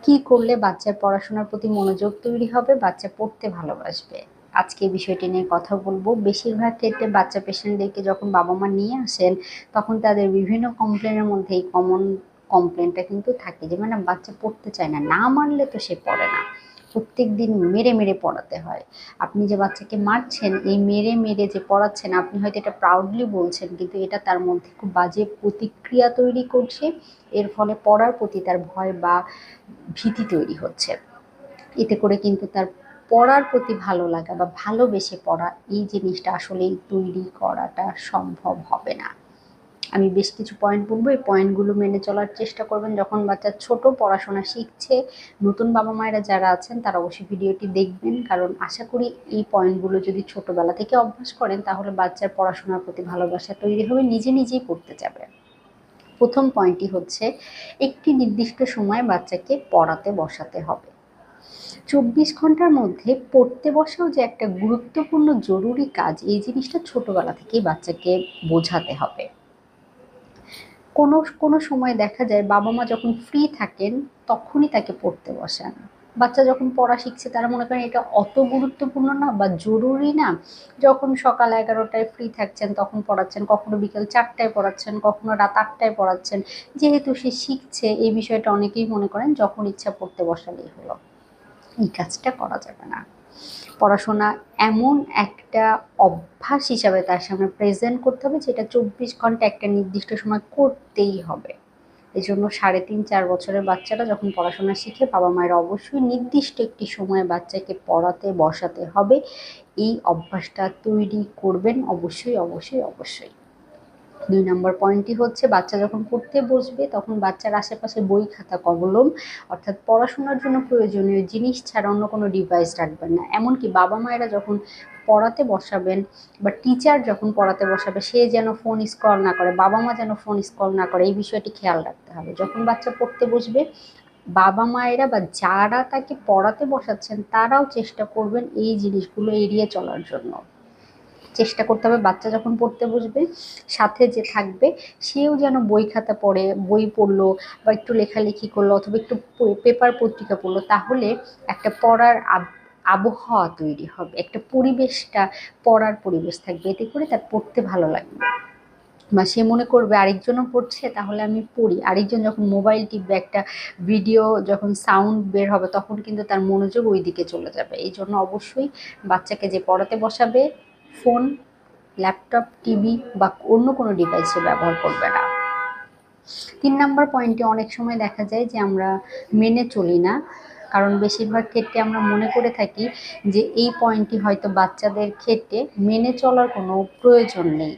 কি করলে বাচ্চার পড়াশোনার প্রতি মনোযোগ তৈরি হবে, বাচ্চা পড়তে ভালোবাসবে? আজকে এই বিষয়টি নিয়ে কথা বলবো। বেশিরভাগ ক্ষেত্রে বাচ্চা পেশেন্টদেরকে যখন বাবা মা নিয়ে আসেন, তখন তাদের বিভিন্ন কমপ্লেনের মধ্যে এই কমন কমপ্লেনটা কিন্তু থাকে যে মানে বাচ্চা পড়তে চায় না, না মারলে তো সে পড়ে না, প্রত্যেক দিন মেরে মেরে পড়াতে হয়। আপনি যে বাচ্চাকে মারছেন, এই মেরে মেরে যে পড়াচ্ছেন, আপনি হয়তো এটা প্রাউডলি বলছেন, কিন্তু এটা তার মধ্যে খুব বাজে প্রতিক্রিয়া তৈরি করছে। এর ফলে পড়ার প্রতি তার ভয় বা ভীতি তৈরি হচ্ছে। এতে করে কিন্তু তার পড়ার প্রতি ভালো লাগা বা ভালোবেসে পড়া, এই জিনিসটা আসলেই তৈরি করাটা সম্ভব হবে না। আমি বেশ কিছু পয়েন্ট বলবো, এই পয়েন্টগুলো মেনে চলার চেষ্টা করবেন। যখন বাচ্চা ছোট পড়াশোনা শিখছে, নতুন বাবা মায়েরা যারা আছেন তারা অবশ্যই ভিডিওটি দেখবেন, কারণ আশা করি এই পয়েন্টগুলো যদি ছোটবেলা থেকে অভ্যাস করেন তাহলে বাচ্চার পড়াশোনার প্রতি ভালোবাসা তৈরি হবে, নিজে নিজেই পড়তে যাবে। প্রথম পয়েন্টটি হচ্ছে, একটি নির্দিষ্ট সময় বাচ্চাকে পড়াতে বসাতে হবে। 24 ঘন্টার মধ্যে পড়তে বসাও যে একটা গুরুত্বপূর্ণ জরুরি কাজ, এই জিনিসটা ছোটবেলা থেকেই বাচ্চাকে বোঝাতে হবে। কোনো কোনো সময় দেখা যায় বাবা মা যখন ফ্রি থাকেন তখনই তাকে পড়তে বসান। বাচ্চা যখন পড়া শিখছে তারা মনে করেন এটা অত গুরুত্বপূর্ণ না বা জরুরি না। যখন সকাল 11টায় ফ্রি থাকছেন তখন পড়াচ্ছেন, কখনো বিকেল 4টায় পড়াচ্ছেন, কখনো রাত 8টায় পড়াচ্ছেন। যেহেতু সে শিখছে, এই বিষয়টা অনেকেই মনে করেন যখন ইচ্ছা পড়তে বসালেই হলো। এই কাজটা করা যাবে না। পড়াশোনা এমন একটা অভ্যাস হিসাবে তার সামনে প্রেজেন্ট করতে হবে যেটা 24 ঘন্টা একটা নির্দিষ্ট সময় করতেই হবে। এই জন্য 3.5-4 বছরের বাচ্চারা যখন পড়াশোনা শিখে, বাবা মায়ের অবশ্যই নির্দিষ্ট একটি সময় বাচ্চাকে পড়াতে বসাতে হবে। এই অভ্যাসটা তৈরি করবেন অবশ্যই অবশ্যই অবশ্যই। 2 নম্বর পয়েন্টটি হচ্ছে, বাচ্চা যখন পড়তে বসবে তখন বাচ্চার আশেপাশে বই খাতা কলম অর্থাৎ পড়াশোনার জন্য প্রয়োজনীয় জিনিস ছাড়া অন্য কোনো ডিভাইস রাখবেন না। এমনকি বাবা মায়েরা যখন পড়াতে বসাবেন বা টিচার যখন পড়াতে বসাবে, সে যেন ফোন স্ক্রল না করে, বাবা মা যেন ফোন স্ক্রল না করে, এই বিষয়টি খেয়াল রাখতে হবে। যখন বাচ্চা পড়তে বসবে, বাবা মায়েরা বা যারা তাকে পড়াতে বসাচ্ছেন তারাও চেষ্টা করবেন এই জিনিসগুলো এড়িয়ে চলার জন্য। চেষ্টা করতে হবে বাচ্চা যখন পড়তে বসবে, সাথে যে থাকবে সেও যেন বই খাতা পড়ে, বই পড়লো বা একটু লেখালেখি করলো অথবা একটু পেপার পত্রিকা পড়লো, তাহলে একটা পড়ার আবহাওয়া তৈরি হবে, একটা পরিবেশটা পড়ার পরিবেশ থাকবে, এতে করে তার পড়তে ভালো লাগবে। বা সে মনে করবে আরেকজনও পড়ছে তাহলে আমি পড়ি। আরেকজন যখন মোবাইল টিপবে, একটা ভিডিও যখন সাউন্ড বের হবে, তখন কিন্তু তার মনোযোগ ওই দিকে চলে যাবে। এই জন্য অবশ্যই বাচ্চাকে যে পড়াতে বসাবে, ফোন, ল্যাপটপ, টিভি বা অন্য কোনো ডিভাইসে ব্যবহার করবে না। 3 নম্বর পয়েন্টে অনেক সময় দেখা যায় যে আমরা মেনে চলি না, কারণ বেশিরভাগ ক্ষেত্রে আমরা মনে করে থাকি যে এই পয়েন্টটি হয়তো বাচ্চাদের ক্ষেত্রে মেনে চলার কোনো প্রয়োজন নেই।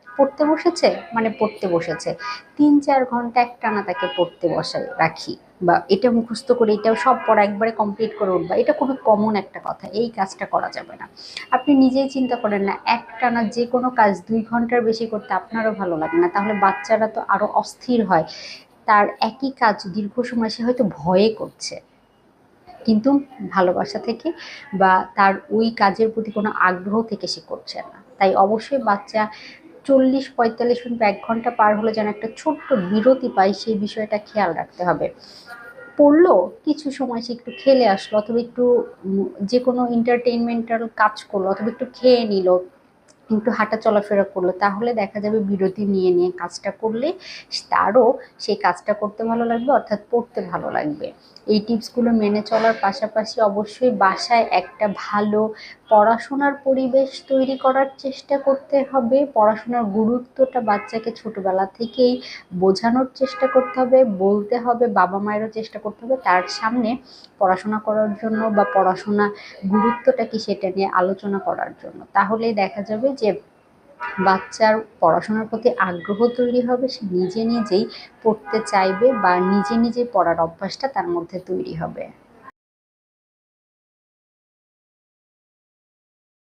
পড়তে বসেছে মানে পড়তে বসেছে, 3-4 ঘন্টা একটানা তাকে পড়তে বসাই রাখি, বা এটা মুখস্থ করে এটাও সব পড়া একবারে কমপ্লিট করে উঠবা, এটা খুবই কমন একটা কথা। এই কাজটা করা যাবে না। আপনি নিজেই চিন্তা করেন না, একটানা যে কোনো কাজ 2 ঘন্টার বেশি করতে আপনারও ভালো লাগে না, তাহলে বাচ্চারা তো আরো অস্থির হয়। তার একই কাজ দীর্ঘ সময় সে হয়তো ভয়ে করছে, কিন্তু ভালোবাসা থেকে বা তার ওই কাজের প্রতি কোনো আগ্রহ থেকে সে করছে না। তাই অবশ্যই বাচ্চা 40-45 মিনিট বা 1 ঘন্টা পার হলে যেন একটা ছোট্ট বিরতি পায়, সেই বিষয়টা খেয়াল রাখতে হবে। পড়লো, কিছু সময় সে একটু খেলে আসলো অথবা একটু যে কোনো এন্টারটেইনমেন্টাল কাজ করলো অথবা একটু খেয়ে নিল, একটু হাঁটা চলাফেরা করলো, তাহলে দেখা যাবে বিরতি নিয়ে নিয়ে কাজটা করলে তারও সেই কাজটা করতে ভালো লাগবে, অর্থাৎ পড়তে ভালো লাগবে। এই টিপসগুলো মেনে চলার পাশাপাশি অবশ্যই বাসায় একটা ভালো পড়াশোনার পরিবেশ তৈরি করার চেষ্টা করতে হবে। পড়াশোনার গুরুত্বটা বাচ্চাকে ছোটবেলা থেকেই বোঝানোর চেষ্টা করতে হবে, বলতে হবে, বাবা মায়েরও চেষ্টা করতে হবে তার সামনে পড়াশোনা করার জন্য বা পড়াশোনা গুরুত্বটা কি সেটা নিয়ে আলোচনা করার জন্য। তাহলেই দেখা যাবে যে বাচ্চার পড়াশোনার প্রতি আগ্রহ তৈরি হবে, সে নিজে নিজেই পড়তে চাইবে বা নিজে নিজে পড়ার অভ্যাসটা তার মধ্যে তৈরি হবে।